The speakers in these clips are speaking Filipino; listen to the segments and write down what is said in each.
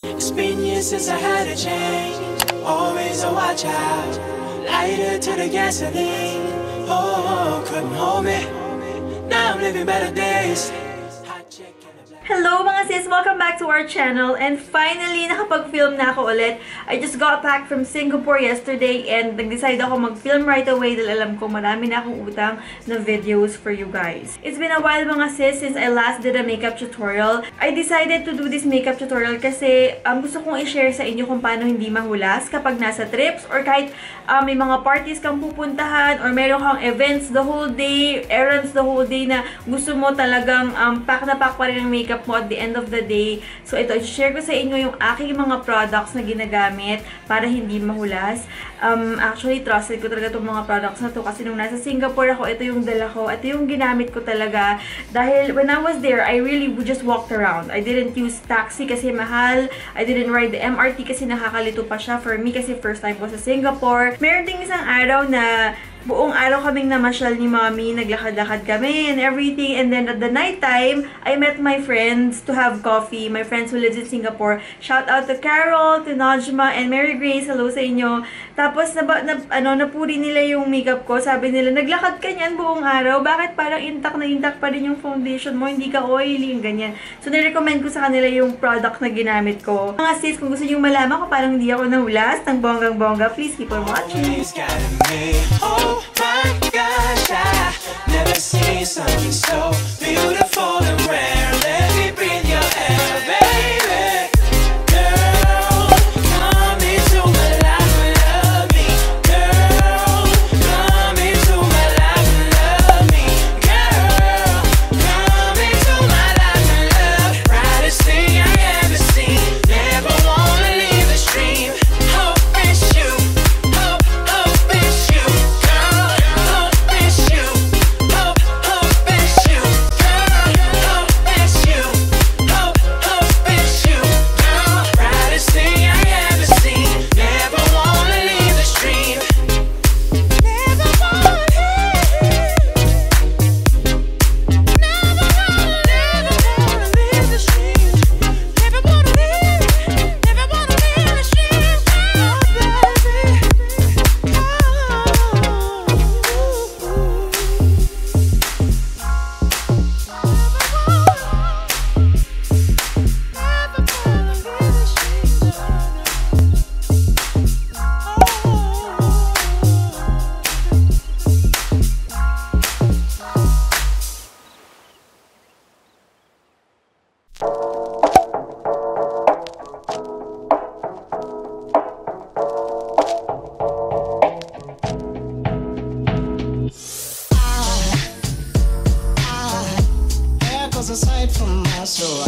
It's been years since I had a change. Always a watch out. Lighter to the gasoline. Oh, couldn't hold me. Now I'm living better days. Hello mga sis! Welcome back to our channel. And finally, nakapag-film na ako ulit. I just got back from Singapore yesterday and nag-decide ako mag-film right away dahil alam ko marami na akong utang na videos for you guys. It's been a while mga sis since I last did a makeup tutorial. I decided to do this makeup tutorial kasi gusto kong i-share sa inyo kung paano hindi mahulas kapag nasa trips or kahit may mga parties kang pupuntahan or meron kang events the whole day, errands the whole day na gusto mo talagang pack na pack pa rin ang makeup mo at the end of the day. So ito, i-share ko sa inyo yung aking mga products na ginagamit para hindi mahulas. Actually, trusted ko talaga itong mga products na to kasi nung nasa Singapore ako, ito yung dala ko, ito yung ginamit ko talaga. Dahil when I was there, I really just walked around. I didn't use taxi kasi mahal. I didn't ride the MRT kasi nakakalito pa siya for me kasi first time ko sa Singapore. Meron ding isang araw na buong araw kaming namasyal ni Mommy, naglakad-lakad kami and everything. And then at the night time, I met my friends to have coffee. My friends who lives in Singapore. Shout out to Carol, to Najma, and Mary Grace. Hello sa inyo. Tapos, napuri nila yung makeup ko. Sabi nila, naglakad ka niyan buong araw. Bakit parang intact na intact pa rin yung foundation mo? Hindi ka oily, yung ganyan. So, nirecommend ko sa kanila yung product na ginamit ko. Mga sis, kung gusto nyo malaman ko parang hindi ako nahulas ng bonggang-bongga, please keep on watching. Oh my gosh, I never seen something so beautiful and rare. Let me breathe your air, baby. Girl, come into my life and love me. Girl, come into my life and love me. Girl, come into my life and love. Brightest thing I ever seen. Never wanna leave the stream. Hope it's you. Hope it's you. Aside from my soul,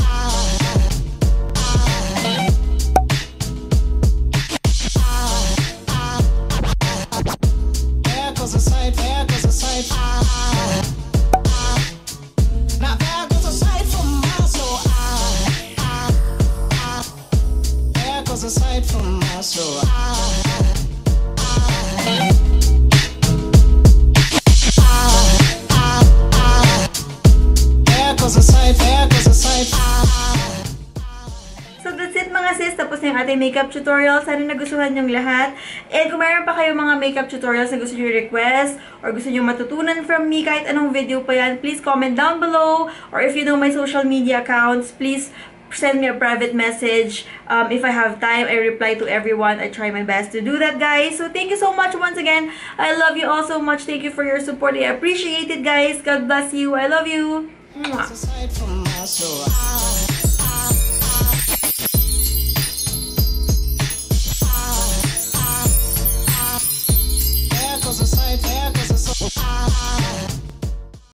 there goes a sight, there goes a sight. Now there goes a sight from my soul. There goes a sight from my soul. So that's it mga sis, tapos na yung ating makeup tutorial. Sana nagustuhan yung lahat. And kung mayroon pa kayong mga makeup tutorials na gusto nyo request or gusto nyo matutunan from me, kahit anong video pa yan, please comment down below. Or if you know my social media accounts, please send me a private message. If I have time, I reply to everyone. I try my best to do that, guys. So thank you so much once again. I love you all so much. Thank you for your support. I appreciate it, guys. God bless you. I love you. Mwah.